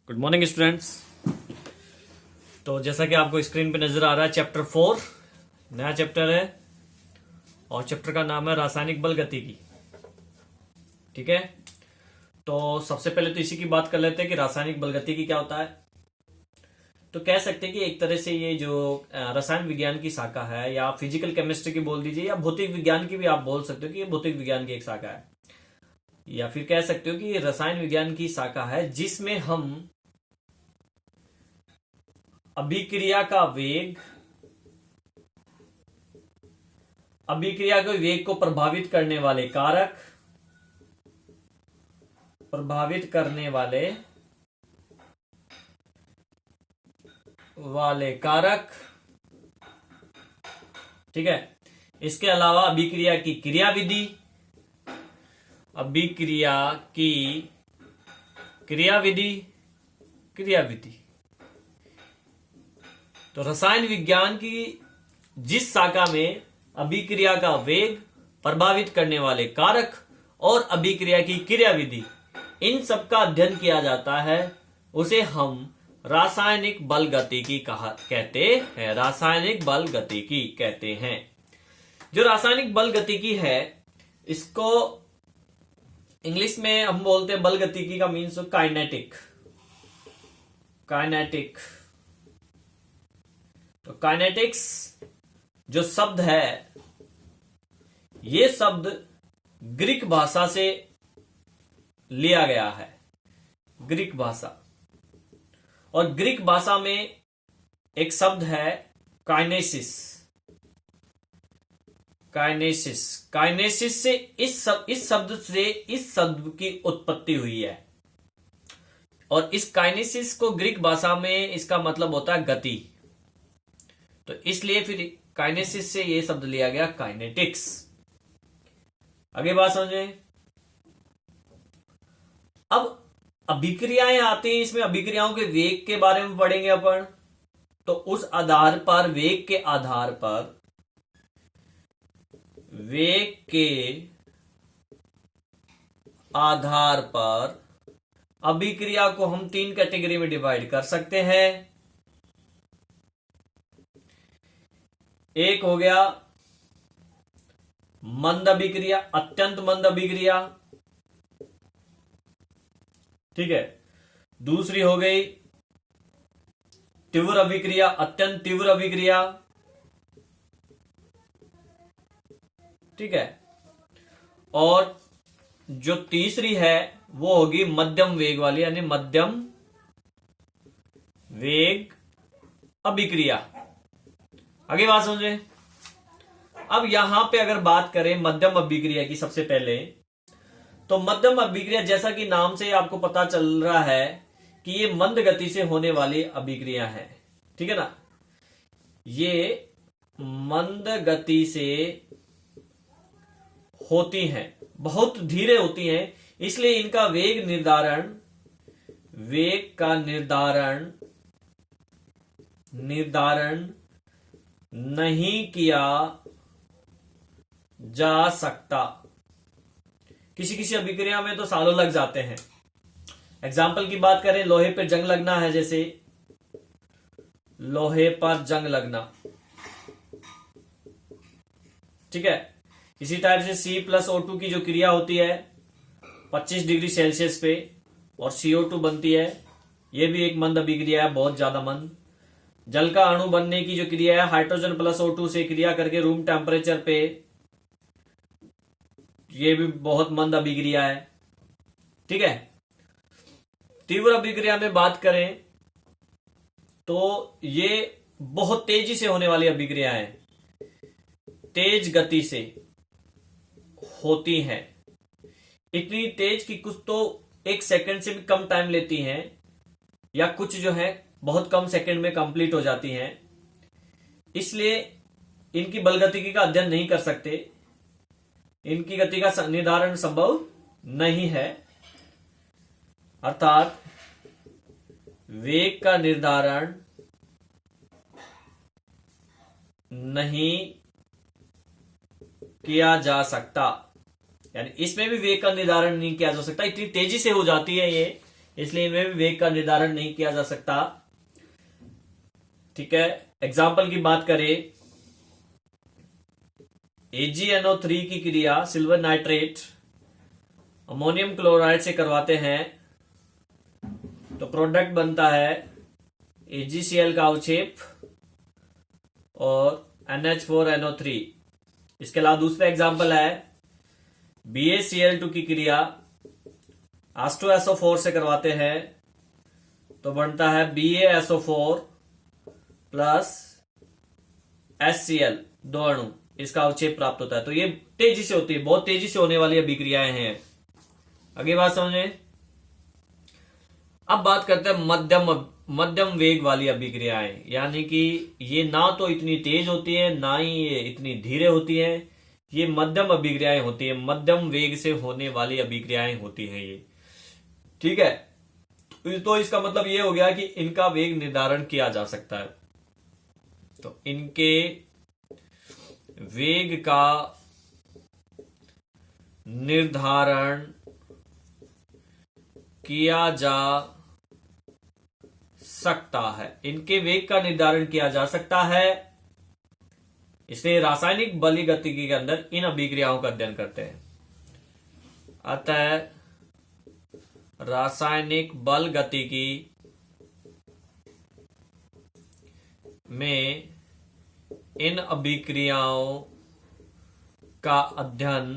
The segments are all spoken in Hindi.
Good morning students. तो जैसा कि आपको स्क्रीन पे नजर आ रहा है, चैप्टर 4 नया चैप्टर है और चैप्टर का नाम है रासायनिक बल गतिकी। ठीक है, तो सबसे पहले तो इसी की बात कर लेते हैं कि रासायनिक बल गतिकी क्या होता है। तो कह सकते हैं कि एक तरह से ये जो रसायन विज्ञान की शाखा है, या फिजिकल केमिस्ट्री की बोल दीजिए, या भौतिक विज्ञान की भी आप बोल सकते हो कि ये भौतिक विज्ञान की एक शाखा है, या फिर कह सकते हो कि ये रसायन विज्ञान की शाखा है जिसमें हम अभिक्रिया का वेग, अभिक्रिया के वेग को प्रभावित करने वाले कारक, प्रभावित करने वाले कारक, ठीक है। इसके अलावा अभिक्रिया की क्रियाविधि, अभिक्रिया की क्रियाविधि। तो रसायन विज्ञान की जिस शाखा में अभिक्रिया का वेग, प्रभावित करने वाले कारक और अभिक्रिया की क्रियाविधि, इन सब का अध्ययन किया जाता है, उसे हम रासायनिक बल गतिकी कहते हैं। रासायनिक बल गतिकी कहते हैं। जो रासायनिक बल गतिकी है, इसको इंग्लिश में हम बोलते हैं बल गतिकी का मीन्स काइनेटिक। तो काइनेटिक्स जो शब्द है, ये शब्द ग्रीक भाषा से लिया गया है। ग्रीक भाषा, और ग्रीक भाषा में एक शब्द है काइनेसिस। काइनेसिस से इस शब्द की उत्पत्ति हुई है। और इस काइनेसिस को ग्रीक भाषा में इसका मतलब होता है गति। तो इसलिए फिर काइनेसिस से ये शब्द लिया गया काइनेटिक्स। आगे बात समझे। अब अभिक्रियाएं आती हैं, इसमें अभिक्रियाओं के वेग के बारे में पढ़ेंगे अपन। तो उस आधार पर, वेग के आधार पर अभिक्रिया को हम 3 कैटेगरी में डिवाइड कर सकते हैं। एक हो गया मंद अभिक्रिया, अत्यंत मंद अभिक्रिया, ठीक है। दूसरी हो गई तीव्र अभिक्रिया, अत्यंत तीव्र अभिक्रिया, ठीक है। और जो तीसरी है वो होगी मध्यम वेग वाली, यानी मध्यम वेग अभिक्रिया। आगे बात समझे। अब यहां पे अगर बात करें मध्यम अभिक्रिया की, सबसे पहले तो मध्यम अभिक्रिया, जैसा कि नाम से आपको पता चल रहा है कि ये मंद गति से होने वाली अभिक्रिया है, ठीक है ना। ये मंद गति से होती हैं, बहुत धीरे होती हैं, इसलिए इनका वेग का निर्धारण नहीं किया जा सकता। किसी किसी अभिक्रिया में तो सालों लग जाते हैं। एग्जाम्पल की बात करें, लोहे पर जंग लगना है, जैसे लोहे पर जंग लगना, ठीक है। इसी टाइप से C+O2 की जो क्रिया होती है 25 डिग्री सेल्सियस पे, और CO2 बनती है, यह भी एक मंद अभिक्रिया है, बहुत ज्यादा मंद। जल का अणु बनने की जो क्रिया है, हाइड्रोजन प्लस O2 से क्रिया करके रूम टेम्परेचर पे, ये भी बहुत मंद अभिक्रिया है, ठीक है। तीव्र अभिक्रिया में बात करें तो ये बहुत तेजी से होने वाली अभिक्रिया है, तेज गति से होती हैं। इतनी तेज कि कुछ तो 1 सेकंड से भी कम टाइम लेती हैं, या कुछ जो है बहुत कम सेकंड में कंप्लीट हो जाती हैं। इसलिए इनकी बल गतिकी का अध्ययन नहीं कर सकते, इनकी गति का निर्धारण संभव नहीं है। अर्थात वेग का निर्धारण नहीं किया जा सकता, यानी इसमें भी वेग का निर्धारण नहीं किया जा सकता। इतनी तेजी से हो जाती है ये इसलिए इनमें भी वेग का निर्धारण नहीं किया जा सकता। ठीक है, एग्जाम्पल की बात करें, AgNO3 की क्रिया सिल्वर नाइट्रेट अमोनियम क्लोराइड से करवाते हैं तो प्रोडक्ट बनता है AgCl का अवक्षेप और NH4NO3। इसके अलावा दूसरा एग्जाम्पल है BaCl2 की क्रिया H2SO4 से करवाते हैं तो बनता है BaSO4 प्लस HCl, दो अणु, इसका अवक्षेप प्राप्त होता है। तो ये तेजी से होती है, बहुत तेजी से होने वाली अभिक्रियाएं हैं। आगे बात समझे। अब बात करते हैं मध्यम वेग वाली अभिक्रियाएं, यानी कि ये ना तो इतनी तेज होती है ना ही ये इतनी धीरे होती है, ये मध्यम अभिक्रियाएं होती है, मध्यम वेग से होने वाली अभिक्रियाएं होती हैं ये। ठीक है, तो इसका मतलब ये हो गया कि इनका वेग निर्धारण किया जा सकता है। तो इनके वेग का निर्धारण किया जा सकता है, इनके वेग का निर्धारण किया जा सकता है। इसलिए रासायनिक बल गतिकी के अंदर इन अभिक्रियाओं का अध्ययन करते हैं। अतः रासायनिक बल गतिकी में इन अभिक्रियाओं का अध्ययन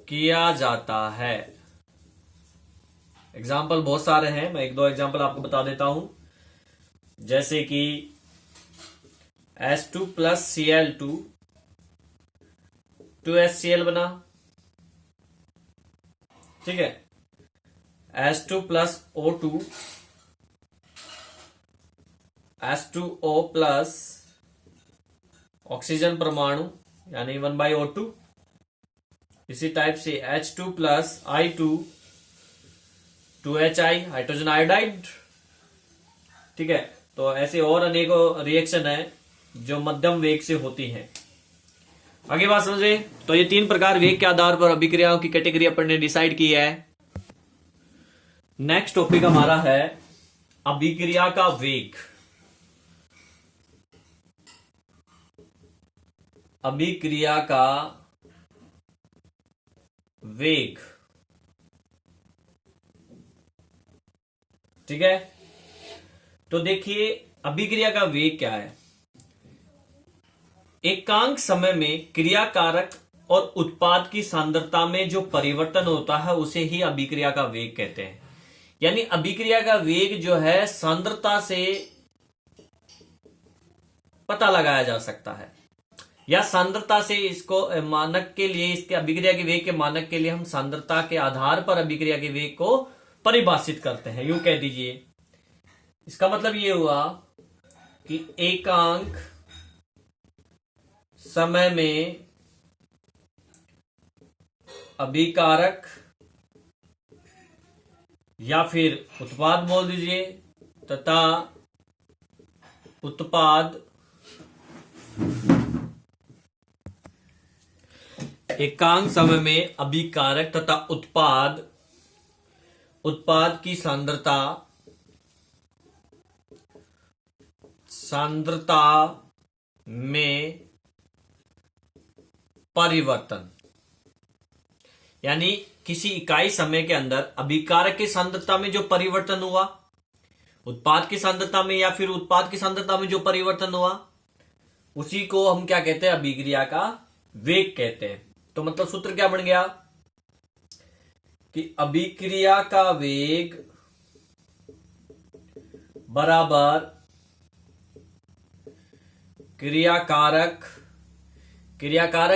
किया जाता है। एग्जाम्पल बहुत सारे हैं, मैं एक दो एग्जाम्पल आपको बता देता हूं। जैसे कि H2 प्लस Cl2 2HCl बना। ठीक है, H2 plus O2 H2O plus oxygen परमाणु यानी 1/O2। इसी टाइप से H2 plus I2 2HI hydrogen iodide. ठीक है, तो ऐसे और अनेकों रिएक्शन है जो मध्यम वेग से होती हैं। आगे बात समझे। तो ये तीन प्रकार वेग के आधार पर अभिक्रियाओं की कैटेगरी अपन ने डिसाइड की है। नेक्स्ट टॉपिक हमारा है अभिक्रिया का वेग। अभिक्रिया का वेग। ठीक है, तो देखिए अभिक्रिया का वेग क्या है। एकांक समय में क्रियाकारक और उत्पाद की सांद्रता में जो परिवर्तन होता है उसे ही अभिक्रिया का वेग कहते हैं। यानी अभिक्रिया का वेग जो है सांद्रता से पता लगाया जा सकता है, या सांद्रता से इसको मानक के लिए, इसके अभिक्रिया के वेग के मानक के लिए हम सांद्रता के आधार पर अभिक्रिया के वेग को परिभाषित करते हैं, यूं कह दीजिए। इसका मतलब ये हुआ कि एकांक समय में अभिकारक या फिर उत्पाद बोल दीजिए तथा उत्पाद एकांक समय में अभिकारक तथा उत्पाद की सांद्रता में परिवर्तन, यानी किसी इकाई समय के अंदर अभिकारक की सांद्रता में जो परिवर्तन हुआ, उत्पाद की सांद्रता में या फिर उत्पाद की सांद्रता में जो परिवर्तन हुआ, उसी को हम क्या कहते हैं, अभिक्रिया का वेग कहते हैं। तो मतलब सूत्र क्या बन गया कि अभिक्रिया का वेग बराबर क्रियाकारक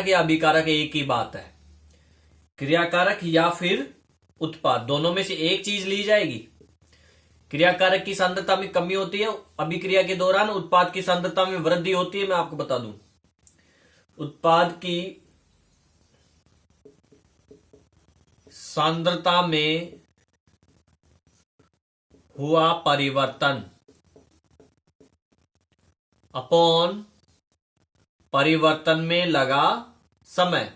या अभिकारक एक ही बात है। क्रियाकारक या फिर उत्पाद, दोनों में से एक चीज ली जाएगी। क्रियाकारक की सांद्रता में कमी होती है अभिक्रिया के दौरान, उत्पाद की सांद्रता में वृद्धि होती है। मैं आपको बता दूं, उत्पाद की सांद्रता में हुआ परिवर्तन अपॉन परिवर्तन में लगा समय,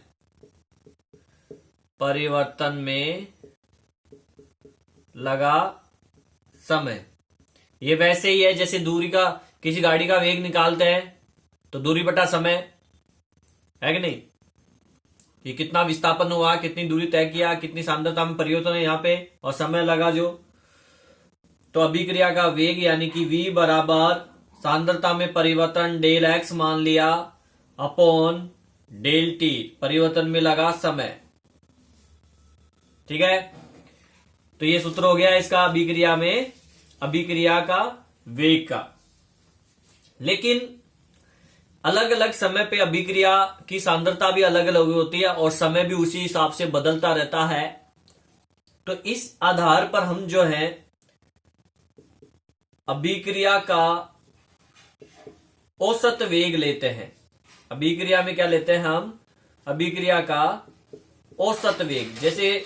परिवर्तन में लगा समय। ये वैसे ही है जैसे दूरी का, किसी गाड़ी का वेग निकालते हैं तो दूरी बटा समय, है कि नहीं, ये कितना विस्थापन हुआ, कितनी दूरी तय किया, कितनी सांद्रता में परिवर्तन है यहाँ पे, और समय लगा जो। तो अभिक्रिया का वेग यानी कि v बराबर सांद्रता में परिवर्तन डेल x मान लिया अपॉन डेल t, परिवर्तन में लगा समय। ठीक है, तो ये सूत्र हो गया इसका अभिक्रिया में, अभिक्रिया का वेग का। लेकिन अलग अलग समय पे अभिक्रिया की सांद्रता भी अलग अलग होती है और समय भी उसी हिसाब से बदलता रहता है। तो इस आधार पर हम जो है अभिक्रिया का औसत वेग लेते हैं। अभिक्रिया में क्या लेते हैं हम, अभिक्रिया का औसत वेग। जैसे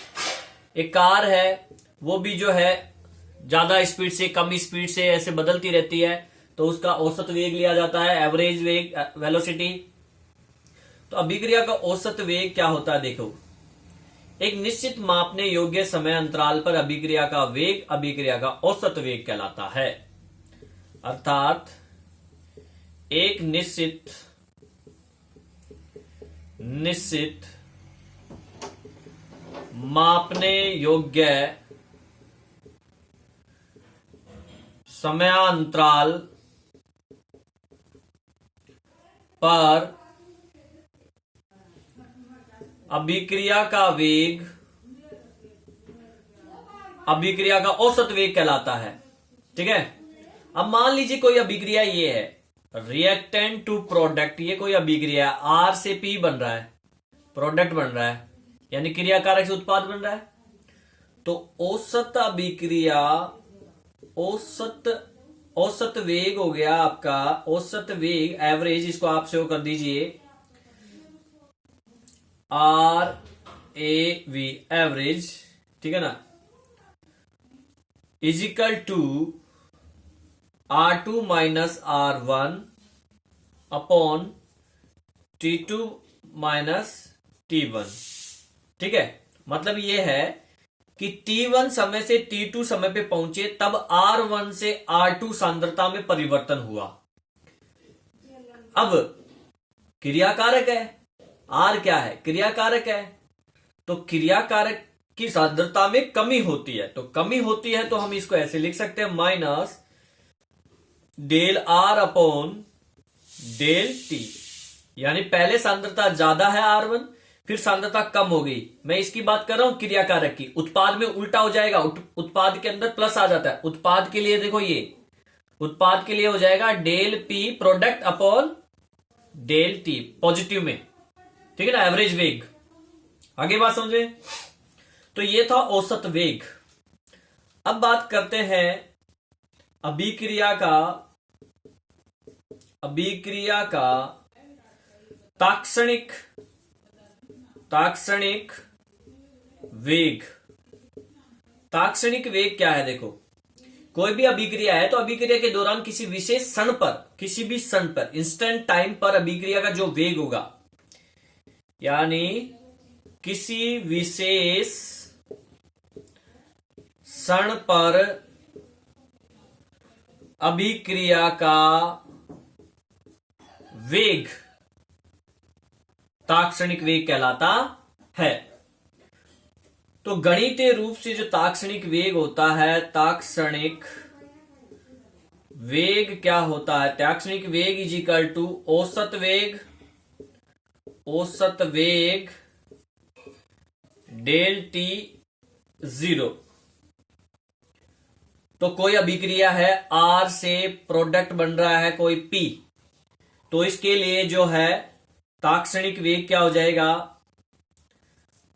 एक कार है, वो भी जो है ज्यादा स्पीड से कम स्पीड से ऐसे बदलती रहती है, तो उसका औसत वेग लिया जाता है, एवरेज वेग, वेलोसिटी। तो अभिक्रिया का औसत वेग क्या होता है, देखो, एक निश्चित मापने योग्य समय अंतराल पर अभिक्रिया का वेग अभिक्रिया का औसत वेग कहलाता है। अर्थात एक निश्चित मापने योग्य समयांतराल पर अभिक्रिया का वेग अभिक्रिया का औसत वेग कहलाता है। ठीक है, अब मान लीजिए कोई अभिक्रिया ये है, रिएक्टेंट टू प्रोडक्ट, ये कोई अभिक्रिया है, आर से पी बन रहा है, प्रोडक्ट बन रहा है, यानी क्रियाकारक से उत्पाद बन रहा है। तो औसत अभिक्रिया, औसत वेग हो गया आपका, औसत वेग, एवरेज, इसको आप सेव कर दीजिए, आर ए वी, एवरेज, ठीक है ना, equal to R2 minus R1 upon T2 minus T1। ठीक है, मतलब ये है कि T1 समय से T2 समय पे पहुंचे तब R1 से R2 सांद्रता में परिवर्तन हुआ। अब क्रियाकारक है, R क्या है, क्रियाकारक है, तो क्रियाकारक की सांद्रता में कमी होती है, तो कमी होती है तो हम इसको ऐसे लिख सकते हैं, minus del R upon del T। यानी पहले सांद्रता ज्यादा है R1, फिर सांद्रता कम हो गई। मैं इसकी बात कर रहा हूं क्रियाकारक की, उत्पाद में उल्टा हो जाएगा, उत्पाद के अंदर प्लस आ जाता है। उत्पाद के लिए देखो, ये उत्पाद के लिए हो जाएगा del P product upon del T positive में। ठीक है ना, एवरेज वेग। आगे बात समझे, तो ये था औसत वेग। अब बात करते हैं अभिक्रिया का ताक्षणिक वेग। ताक्षणिक वेग क्या है, देखो, कोई भी अभिक्रिया है तो अभिक्रिया के दौरान किसी विशेष क्षण पर, किसी भी क्षण पर, इंस्टेंट टाइम पर अभिक्रिया का जो वेग होगा, यानी किसी विशेष क्षण पर अभिक्रिया का वेग ताक्षणिक वेग कहलाता है। तो गणितीय रूप से जो ताक्षणिक वेग होता है, ताक्षणिक वेग क्या होता है, ताक्षणिक वेग इज इक्वल टू औसत वेग डेल T 0। तो कोई अभिक्रिया है, R से प्रोडक्ट बन रहा है कोई P, तो इसके लिए जो है ताक्षणिक वेग क्या हो जाएगा,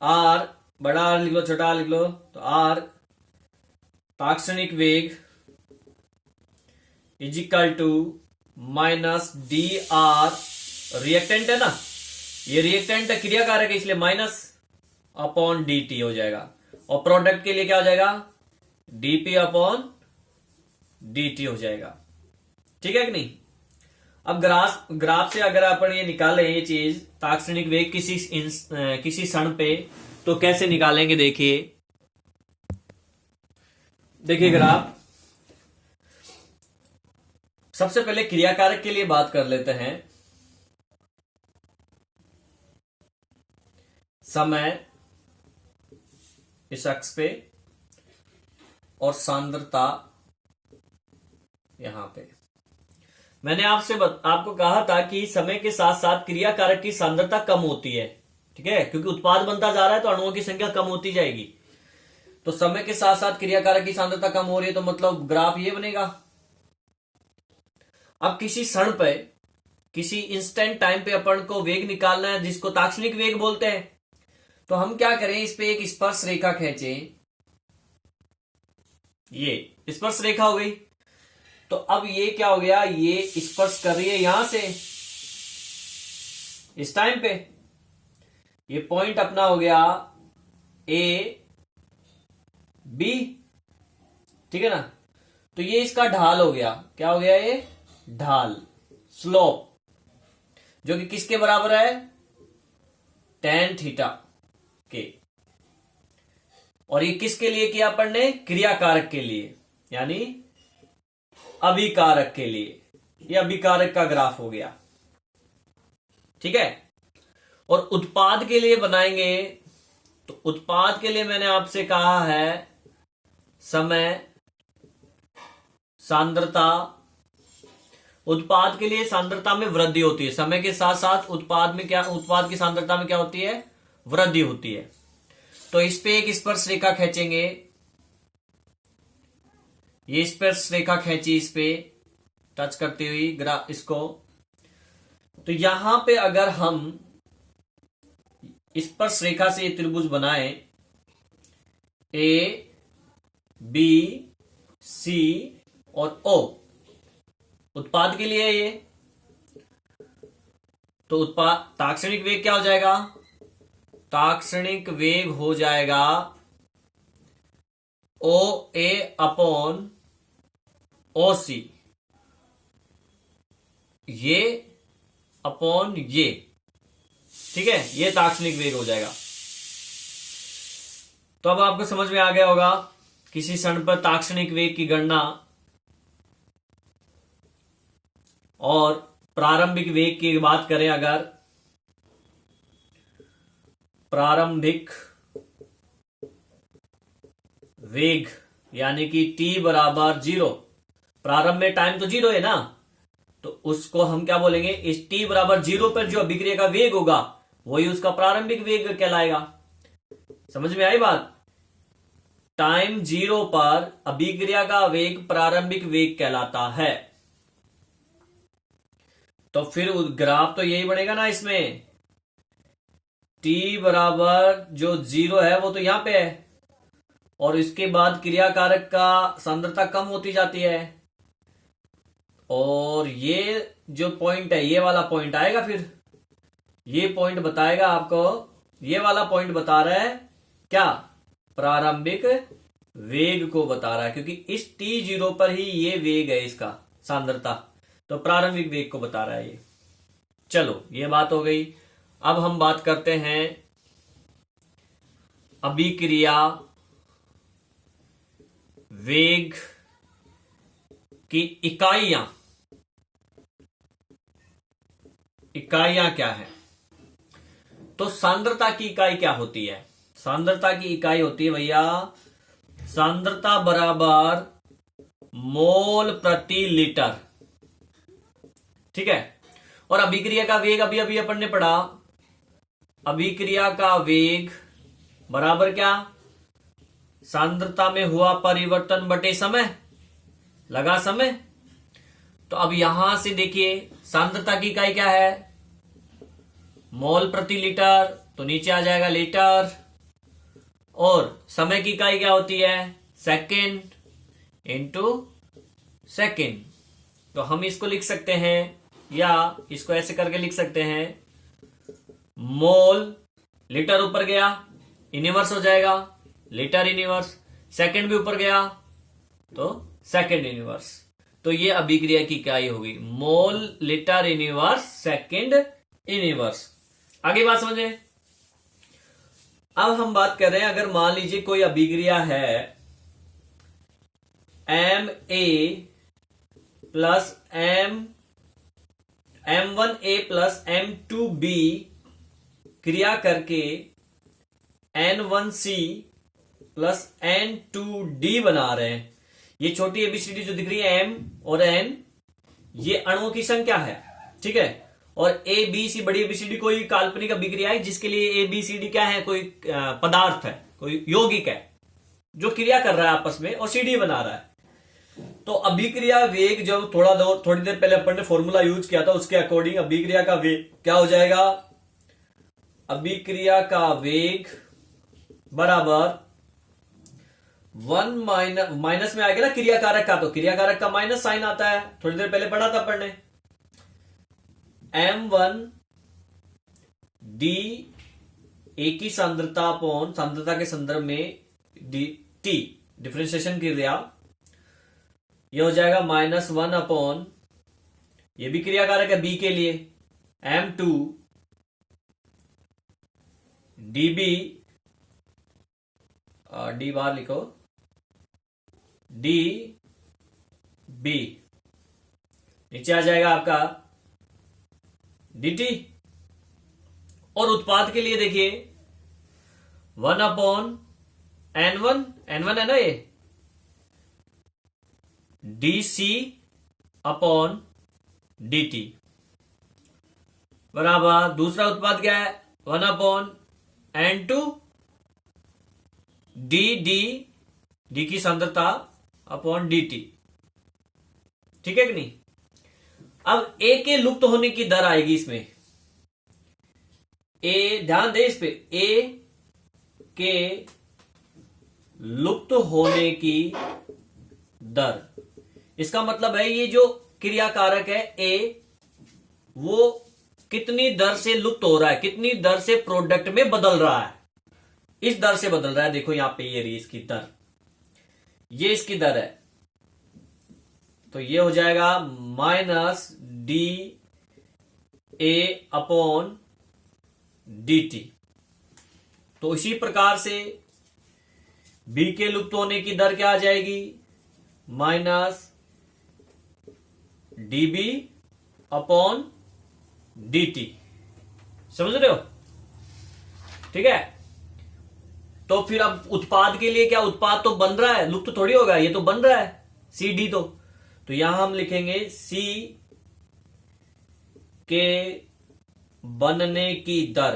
R, बड़ा R लिख लो, छोटा R लिख लो, तो R ताक्षणिक वेग is equal to minus DR, reactant है ना, ये रिएक्टेंट क्रियाकारक है इसलिए माइनस अपॉन DT हो जाएगा, और प्रोडक्ट के लिए क्या हो जाएगा, DP अपॉन DT हो जाएगा। ठीक है कि नहीं। अब ग्राफ से अगर अपन ये निकालें, ये चीज ताक्षणिक वेग किसी क्षण पे तो कैसे निकालेंगे, देखिए ग्राफ। सबसे पहले क्रियाकारक के लिए बात कर लेते हैं। समय इस अक्ष पे और सांद्रता यहां पे। मैंने आपको कहा था कि समय के साथ साथ क्रियाकारक की सांद्रता कम होती है, ठीक है, क्योंकि उत्पाद बनता जा रहा है तो अणुओं की संख्या कम होती जाएगी। तो समय के साथ साथ क्रियाकारक की सांद्रता कम हो रही है, तो मतलब ग्राफ ये बनेगा। अब किसी क्षण पे, किसी इंस्टेंट टाइम पे अपन को वेग निकालना है, जिसको ताक्षणिक वेग बोलते हैं। तो हम क्या करें, इस पे एक स्पर्श रेखा खींचें। ये स्पर्श रेखा हो गई। तो अब ये क्या हो गया, ये स्पर्श कर रही है यहां से इस टाइम पे। ये पॉइंट अपना हो गया ए बी, ठीक है ना। तो ये इसका ढाल हो गया, क्या हो गया, ये ढाल, स्लोप, जो कि किसके बराबर है, tan थीटा के। और ये किसके लिए किया अपन ने, क्रियाकारक के लिए, यानी अभिकारक के लिए। ये अभिकारक का ग्राफ हो गया, ठीक है। और उत्पाद के लिए बनाएंगे, तो उत्पाद के लिए मैंने आपसे कहा है समय, सांद्रता। उत्पाद के लिए सांद्रता में वृद्धि होती है, समय के साथ साथ उत्पाद की सांद्रता में क्या होती है, वृद्धि होती है। तो इस पे एक स्पर्श रेखा खींचेंगे। ये स्पर्श रेखा खींची इस पे टच करती हुई इसको। तो यहां पे अगर हम स्पर्श रेखा से ये त्रिभुज बनाए, ए बी सी और ओ, उत्पाद के लिए ये, तो उत्पाद ताक्षणिक वेग क्या हो जाएगा, ताक्षणिक वेग हो जाएगा ओ ए अपॉन ओ सी, ये अपॉन ये, ठीक है, ये ताक्षणिक वेग हो जाएगा। तो अब आपको समझ में आ गया होगा किसी क्षण पर ताक्षणिक वेग की गणना और प्रारंभिक वेग की बात करें, अगर प्रारंभिक वेग यानी कि t बराबर 0, प्रारंभ में टाइम तो 0 है ना, तो उसको हम क्या बोलेंगे, इस t बराबर 0 पर जो अभिक्रिया का वेग होगा वही उसका प्रारंभिक वेग कहलाएगा। समझ में आई बात। टाइम 0 पर अभिक्रिया का वेग प्रारंभिक वेग कहलाता है। तो फिर ग्राफ तो यही बनेगा ना, इसमें t बराबर जो 0 है वो तो यहां पे है, और इसके बाद क्रियाकारक का सांद्रता कम होती जाती है, और ये जो पॉइंट है, ये वाला पॉइंट आएगा, फिर ये पॉइंट बताएगा आपको, ये वाला पॉइंट बता रहा है क्या, प्रारंभिक वेग को बता रहा है, क्योंकि इस t0 पर ही ये वेग है इसका सांद्रता, तो प्रारंभिक वेग को बता रहा है ये। चलो ये बात हो गई। अब हम बात करते हैं अभिक्रिया वेग की इकाइयां क्या है। तो सांद्रता की इकाई क्या होती है, सांद्रता की इकाई होती है भैया, सांद्रता बराबर मोल प्रति लीटर, ठीक है। और अभिक्रिया का वेग अभी अभी अपन ने पढ़ा, अभिक्रिया का वेग बराबर क्या, सांद्रता में हुआ परिवर्तन बटे समय, लगा समय। तो अब यहां से देखिए सांद्रता की इकाई क्या है, मोल प्रति लीटर, तो नीचे आ जाएगा लीटर, और समय की इकाई क्या होती है, सेकेंड इंटू सेकेंड। तो हम इसको लिख सकते हैं, या इसको ऐसे करके लिख सकते हैं, मोल, लीटर ऊपर गया इनवर्स हो जाएगा लीटर इनवर्स, सेकंड भी ऊपर गया तो सेकंड इनवर्स। तो ये अभिक्रिया की इकाई होगी, mole litre inverse second inverse. आगे बात समझे। अब हम बात कर रहे हैं, अगर मान लीजिए कोई अभिक्रिया है MA plus M1A plus M2B क्रिया करके N1C प्लस N2D बना रहे हैं। ये छोटी एबीसीडी जो दिख रही है M और N, ये अणुओं की संख्या है, ठीक है। और ए बी सी बड़ी एबीसीडी कोई काल्पनिक अभिक्रिया है जिसके लिए ए बी सी डी क्या है, कोई पदार्थ है, कोई यौगिक है जो क्रिया कर रहा है आपस में और सीडी बना रहा है। तो अभिक्रिया वेग, जब थोड़ी देर पहले अपन ने फॉर्मूला यूज किया था, उसके अकॉर्डिंग अभिक्रिया का वेग क्या हो जाएगा, अभिक्रिया का वेग बराबर 1 माइनस में आएगा ना क्रियाकारक का, तो क्रियाकारक का माइनस साइन आता है, थोड़ी देर पहले पढ़ा था अपन ने। M1 D ए की सांद्रता अपॉन सांद्रता के संदर्भ में डी टी डिफ्रेंशिएशन क्रिया, ये हो जाएगा -1 अपॉन, ये भी क्रियाकारक है बी के लिए, M2 DB, डी बार लिखो, DB, नीचे आ जाएगा आपका dt। और उत्पाद के लिए देखिए 1 अपॉन N1 है ना ये, DC अपॉन dt बराबर, दूसरा उत्पाद क्या है 1 अपॉन N2 डी की सांद्रता अपॉन dt, ठीक है कि नहीं। अब ए के लुप्त होने की दर आएगी इसमें, ए ध्यान दे इस पे, ए के लुप्त होने की दर, इसका मतलब है ये जो क्रियाकारक है ए, वो कितनी दर से लुप्त हो रहा है, कितनी दर से प्रोडक्ट में बदल रहा है, इस दर से बदल रहा है। देखो यहां पे ये रही इसकी दर, ये इसकी दर है, तो ये हो जाएगा -DA अपॉन dt। तो इसी प्रकार से बी के लुप्त होने की दर क्या आ जाएगी, -dB अपॉन dt, समझ रहे हो, ठीक है। तो फिर अब उत्पाद के लिए क्या, उत्पाद तो बन रहा है, लुप्त थोड़ी होगा, ये तो बन रहा है CD, तो यहां हम लिखेंगे C के बनने की दर,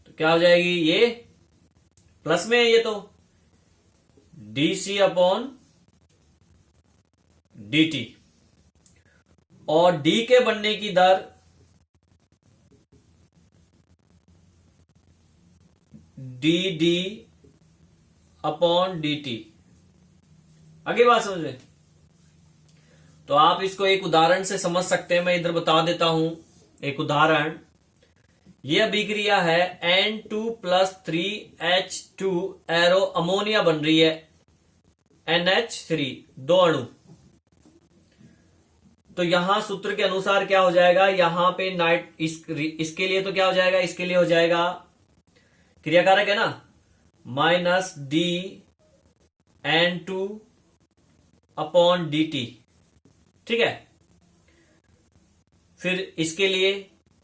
तो क्या हो जाएगी, ये प्लस में है ये, तो DC अपॉन dt। और D के बनने की दर DD अपॉन dt। आगे बात समझ में, तो आप इसको एक उदाहरण से समझ सकते हैं, मैं इधर बता देता हूं एक उदाहरण। यह अभिक्रिया है N2 plus 3H2 arrow ammonia बन रही है, NH3 दो अणु। तो यहां सूत्र के अनुसार क्या हो जाएगा, यहां पे इसके लिए तो क्या हो जाएगा, इसके लिए हो जाएगा, क्रियाकारक है ना, -D N2 अपॉन dt, ठीक है। फिर इसके लिए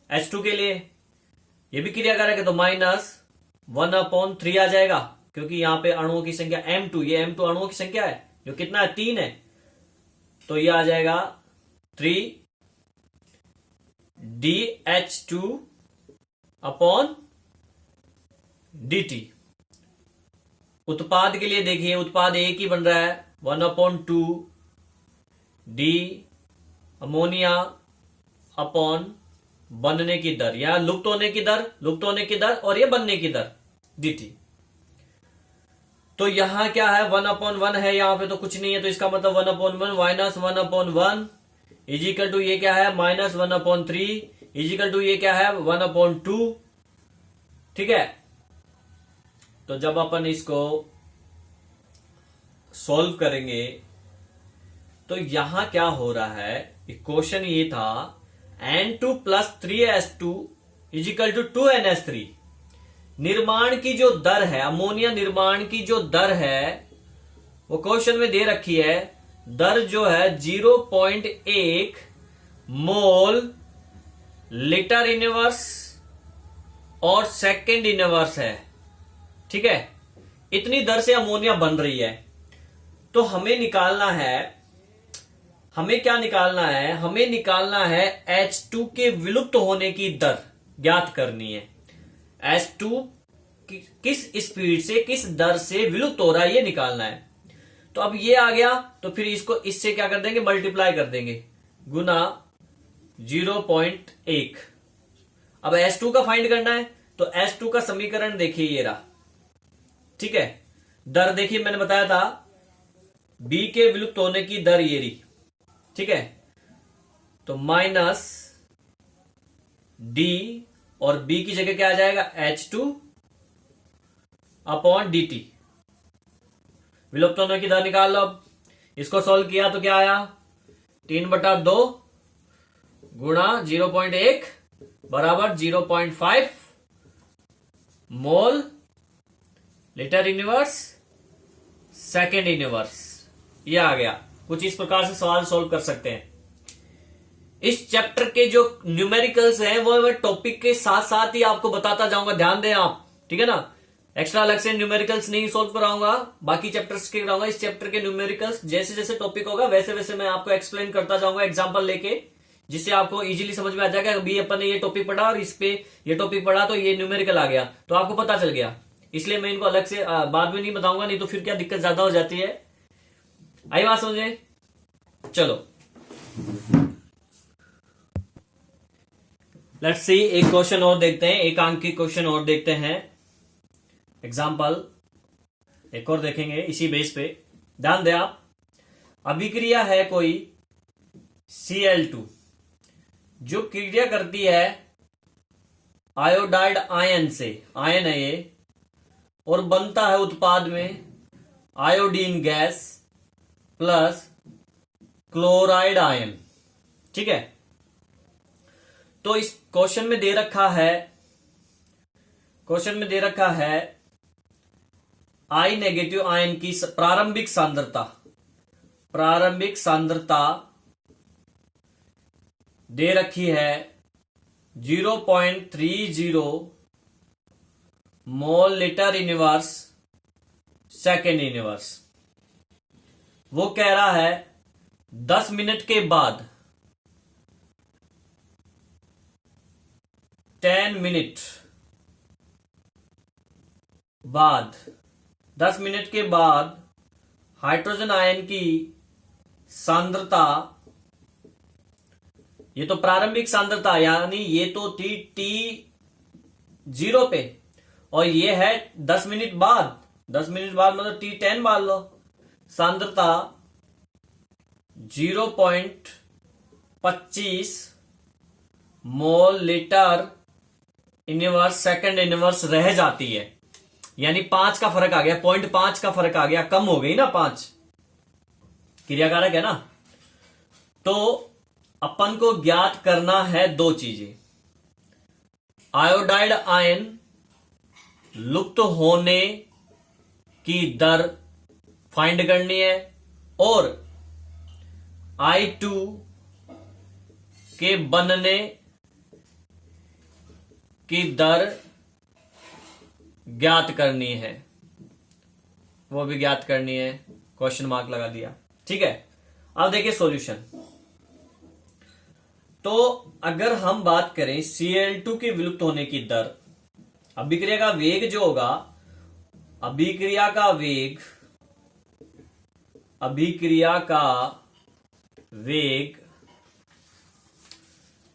H2 के लिए ये भी क्रियाकारक है, तो -1 अपॉन 3 आ जाएगा, क्योंकि यहां पे अणुओं की संख्या M2, ये M2 अणुओं की संख्या है, जो कितना है 3 है, तो ये आ जाएगा 3 DH2 अपॉन dt। उत्पाद के लिए देखिए, उत्पाद एक ही बन रहा है, 1/2 D अमोनिया अपॉन बनने की दर, या लुप्त होने की दर और ये बनने की दर dt। तो यहां क्या है, 1/1 है, यहां पे तो कुछ नहीं है, तो इसका मतलब 1/1 माइनस 1/1 इजिकल टू ये क्या है, -1/3 इजिकल टू ये क्या है, 1/2, ठीक है। तो जब अपन इसको सॉल्व करेंगे तो यहां क्या हो रहा है, इक्वेशन ये था N2 plus 3S2 is equal to 2NH3, निर्माण की जो दर है, अमोनिया निर्माण की जो दर है वो क्वेश्चन में दे रखी है। दर जो है 0.1 मोल लीटर इनवर्स और सेकेंड इनवर्स है। ठीक है, इतनी दर से अमोनिया बन रही है। तो हमें निकालना है, हमें क्या निकालना है, हमें निकालना है H2 के विलुप्त होने की दर ज्ञात करनी है। H2 किस स्पीड से, किस दर से विलुप्त हो रहा है, ये निकालना है। तो अब ये आ गया, तो फिर इसको इससे क्या कर देंगे, मल्टीप्लाई कर देंगे, गुना 0.1। अब H2 का फाइंड करना है, तो H2 का समीकरण देखिए ये रहा। ठीक है, दर देखिए मैंने बताया था B के विलुप्त होने की दर ये रही। ठीक है, तो माइनस D और B की जगह क्या आ जाएगा, H2 अपॉन dt। विलुप्त होने की दर निकाल लो। अब इसको सॉल्व किया तो क्या आया, 3/2 गुणा 0.1 बराबर 0.5 mole litre inverse second inverse. ये आ गया। कुछ इस प्रकार से सवाल सॉल्व कर सकते हैं। इस चैप्टर के जो न्यूमेरिकल्स हैं वो मैं टॉपिक के साथ साथ ही आपको बताता जाऊंगा, ध्यान दें आप। ठीक है ना, एक्स्ट्रा अलग से न्यूमेरिकल्स नहीं सॉल्व कराऊंगा, बाकी चैप्टर्स के कराऊंगा। इस चैप्टर के न्यूमेरिकल्स जैसे जैसे टॉपिक होगा वैसे वैसे मैं आपको एक्सप्लेन करता जाऊंगा एग्जांपल लेके, जिससे आपको इजीली समझ में आ जाएगा। अभी अपन ने ये टॉपिक पढ़ा और इस पे ये टॉपिक पढ़ा तो ये न्यूमेरिकल आ गया, तो आपको पता चल गया। इसलिए मैं इनको अलग से बाद में नहीं बताऊंगा, नहीं तो फिर क्या दिक्कत ज्यादा हो जाती है। आई बात समझे? चलो लेट्स सी, एक क्वेश्चन और देखते हैं, एक अंक की क्वेश्चन और देखते हैं। एग्जाम्पल एक और देखेंगे इसी बेस पे। ध्यान दें आप, अभिक्रिया है कोई Cl2 जो क्रिया करती है आयोडाइड आयन से, आयन है ये, और बनता है उत्पाद में iodine gas plus chloride ion. ठीक है, तो इस क्वेश्चन में दे रखा है, क्वेश्चन में दे रखा है I नेगेटिव आयन की प्रारंभिक सांद्रता, प्रारंभिक सांद्रता दे रखी है 0.30 mole litre inverse second inverse. वो कह रहा है 10 मिनट के बाद, 10 मिनट बाद, 10 मिनट के बाद हाइड्रोजन आयन की सांद्रता, ये तो प्रारंभिक सांद्रता यानी ये तो थी T0 पे, और ये है 10 मिनट बाद, 10 मिनट बाद मतलब T10 मान लो। सांद्रता 0.25 mole litre inverse second inverse रह जाती है, यानी 5 का फर्क आ गया, 0.5 का फर्क आ गया, कम हो गई ना 5, क्रियाकारक है ना। तो अपन को ज्ञात करना है दो चीजें, आयोडाइड आयन लुप्त होने की दर फाइंड करनी है और I2 के बनने की दर ज्ञात करनी है, वो भी ज्ञात करनी है। क्वेश्चन मार्क लगा दिया। ठीक है, अब देखिए सॉल्यूशन। तो अगर हम बात करें Cl2 के विलुप्त होने की दर, अभिक्रिया का वेग जो होगा, अभिक्रिया का वेग, अभिक्रिया का वेग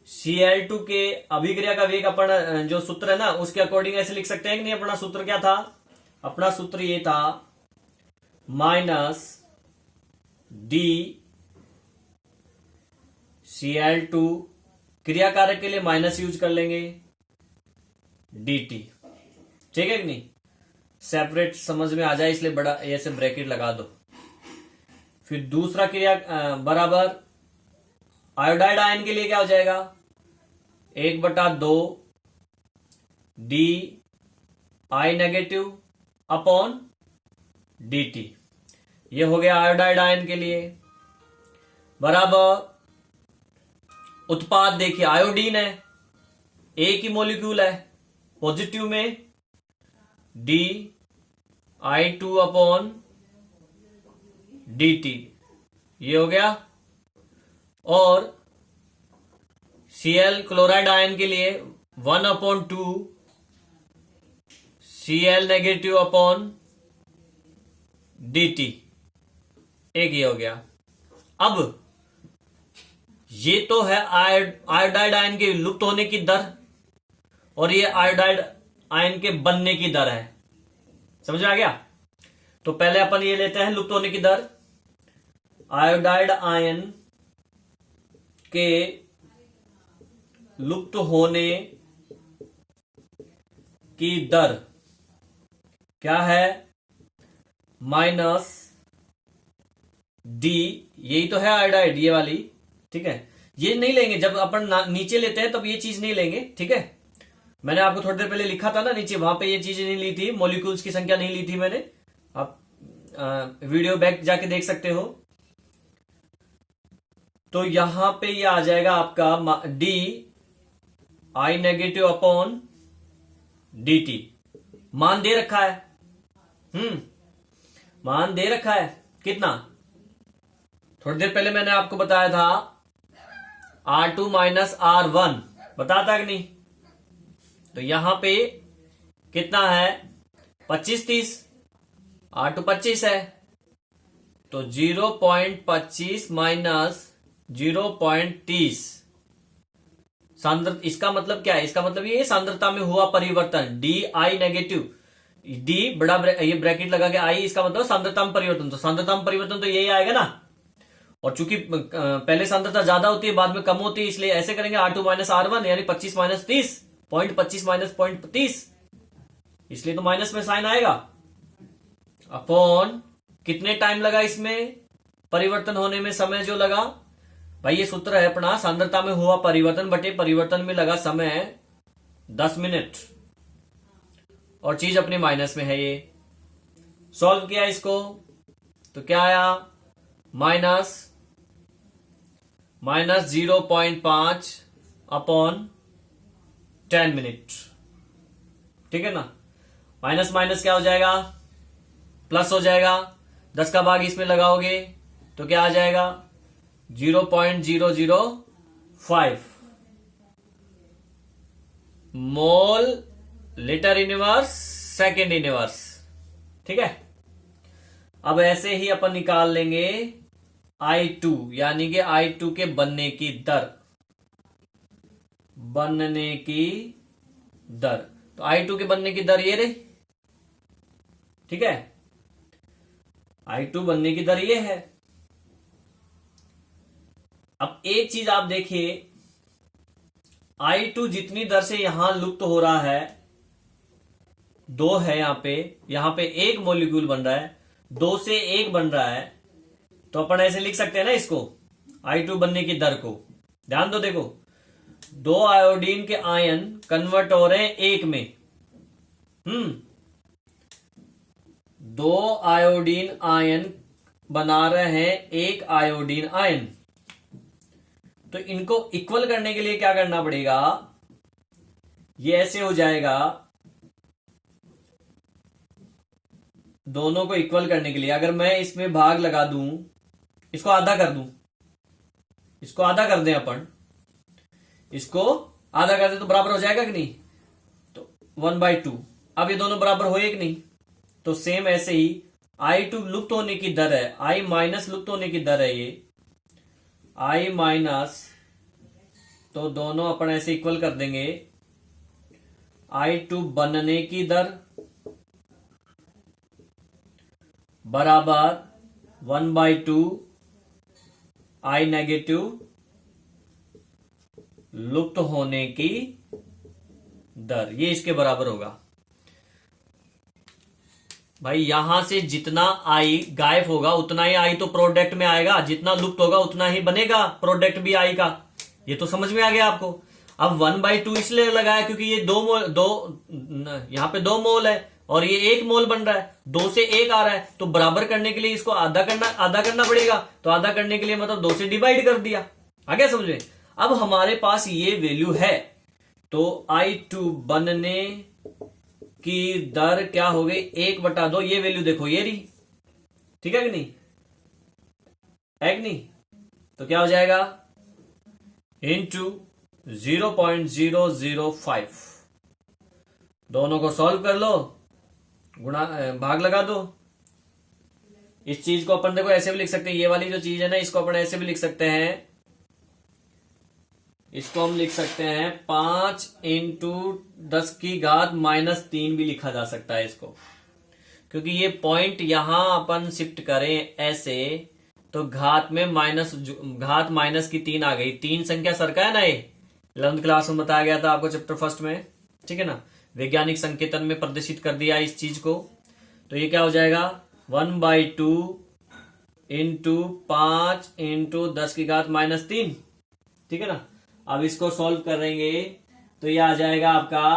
Cl2 के अभिक्रिया का वेग अपन जो सूत्र है ना उसके अकॉर्डिंग ऐसे लिख सकते हैं कि नहीं। अपना सूत्र क्या था, अपना सूत्र ये था माइनस डी Cl2, क्रियाकारक के लिए माइनस यूज कर लेंगे, dt। ठीक है कि नहीं, सेपरेट समझ में आ जाए इसलिए बड़ा ऐसे ब्रैकेट लगा दो। फिर दूसरा क्रिया बराबर आयोडाइड आयन के लिए क्या हो जाएगा, 1/2 D I negative upon D T. ये हो गया आयोडाइड आयन के लिए। बराबर उत्पाद देखिए, आयोडीन है, एक ही मॉलिक्यूल है, पॉजिटिव में D I two upon D T, ये हो गया। और Cl क्लोराइड आयन के लिए 1/2 Cl नेगेटिव अपॉन dt, एक ये हो गया। अब ये तो है आयोडाइड आयन के लुप्त होने की दर, और ये आयोडाइड आयन के बनने की दर है। समझ में आ गया? तो पहले अपन ये लेते हैं लुप्त होने की दर। आयोडाइड आयन के लुप्त होने की दर क्या है? माइनस डी, यही तो है आयोडाइड, ये वाली, ठीक है। ये नहीं लेंगे, जब अपन नीचे लेते हैं तब ये चीज नहीं लेंगे, ठीक है। मैंने आपको थोड़ी देर पहले लिखा था ना नीचे, वहां पे ये चीज नहीं ली थी, मॉलिक्यूल्स की संख्या नहीं ली थी मैंने। आप वीडियो बैक जाके देख सकते हो। तो यहां पे ये आ जाएगा आपका D I negative upon D T. मान दे रखा है, मान दे रखा है कितना? थोड़ी देर पहले मैंने आपको बताया था R2 माइनस R1, बताता कि नहीं? तो यहां पे कितना है? 25-30, R2 25 है, तो 0.25 माइनस 0.30 सांद्रता। इसका मतलब क्या है? इसका मतलब ये सांद्रता में हुआ परिवर्तन, डी आई नेगेटिव, डी बड़ा ये ब्रैकेट लगा के आई, इसका मतलब सांद्रता में परिवर्तन। तो सांद्रता में परिवर्तन तो यही आएगा ना। और चूंकि पहले सांद्रता ज्यादा होती है बाद में कम होती है, इसलिए ऐसे करेंगे R2 माइनस R1 यानी 25 माइनस 30, 0.25 माइनस 0.30, इसलिए तो माइनस में साइन आएगा। अपॉन कितने टाइम लगा इसमें परिवर्तन होने में, समय जो लगा भाई, ये सूत्र है अपना, सांद्रता में हुआ परिवर्तन बटे परिवर्तन में लगा समय 10 मिनट, और चीज अपने माइनस में है। ये सॉल्व किया इसको तो क्या आया? माइनस 0.5 अपॉन 10 मिनट, ठीक है ना। माइनस माइनस क्या हो जाएगा? प्लस हो जाएगा। 10 का भाग इसमें लगाओगे तो क्या आ जाएगा? 0.005 mole litre inverse second inverse, ठीक है। अब ऐसे ही अपन निकाल लेंगे I2, यानी कि I2 के बनने की दर, बनने की दर। तो I2 के बनने की दर ये रही, ठीक है। I2 बनने की दर ये है। अब एक चीज आप देखिए, I2 जितनी दर से यहां लुप्त हो रहा है, 2 है यहां पे एक मॉलिक्यूल बन रहा है, 2 से 1 बन रहा है, तो अपन ऐसे लिख सकते हैं ना इसको, I2 बनने की दर को। ध्यान दो, देखो 2 आयोडीन के आयन कन्वर्ट हो रहे हैं 1 में, 2 आयोडीन आयन बना रहे हैं 1 आयोडीन आयन। तो इनको इक्वल करने के लिए क्या करना पड़ेगा? ये ऐसे हो जाएगा, दोनों को इक्वल करने के लिए अगर मैं इसमें भाग लगा दूं, इसको आधा कर दूं, इसको आधा कर दें अपन, इसको आधा कर दें तो बराबर हो जाएगा कि नहीं? तो 1/2। अब ये दोनों बराबर हुए कि नहीं? तो सेम ऐसे ही I2 लुप्त होने की दर है, I माइनस लुप्त होने की दर है ये, I माइनस, तो दोनों अपन ऐसे इक्वल कर देंगे। I2 बनने की दर बराबर 1/2 I नेगेटिव लुप्त होने की दर, ये इसके बराबर होगा। भाई यहां से जितना आई गायब होगा उतना ही आई तो प्रोडक्ट में आएगा, जितना लुप्त होगा उतना ही बनेगा प्रोडक्ट भी आई का। ये तो समझ में आ गया आपको। अब 1/2 इसलिए लगाया क्योंकि ये यहाँ पे 2 मोल है और ये 1 मोल बन रहा है, 2 से 1 आ रहा है, तो बराबर करने के लिए इसको आधा करना पड़ेगा। तो आधा करने के लिए मतलब 2 से डिवाइड कर दिया। आ गया समझ में? अब हमारे पास ये वैल्यू है, तो I2 बनने की दर क्या हो गई, 1/2। ये वैल्यू देखो ये रही, ठीक है कि नहीं, है कि नहीं? तो क्या हो जाएगा, इंटू 0.005। दोनों को सॉल्व कर लो, गुणा भाग लगा दो। इस चीज को अपन देखो ऐसे भी लिख सकते हैं, ये वाली जो चीज है ना, इसको अपन ऐसे भी लिख सकते हैं, इसको हम लिख सकते हैं 5 × 10⁻³ भी लिखा जा सकता है इसको, क्योंकि ये पॉइंट यहां अपन शिफ्ट करें ऐसे तो घात माइनस की 3 आ गई। 3 संख्या सर्का है ना, ये 11th क्लास में बताया गया था आपको चैप्टर 1 में, ठीक है ना। वैज्ञानिक संकेतन में प्रदर्शित कर दिया इस चीज को। तो ये क्या हो जाएगा, 1/2 × 5 × 10⁻³ ठीक है ना। अब इसको सॉल्व करेंगे तो ये आ जाएगा आपका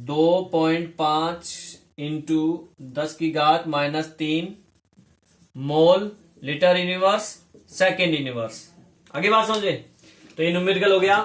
2.5 × 10⁻³ mole litre universe second universe. आगे बात समझे? तो ये न्यूमेरिकल हो गया।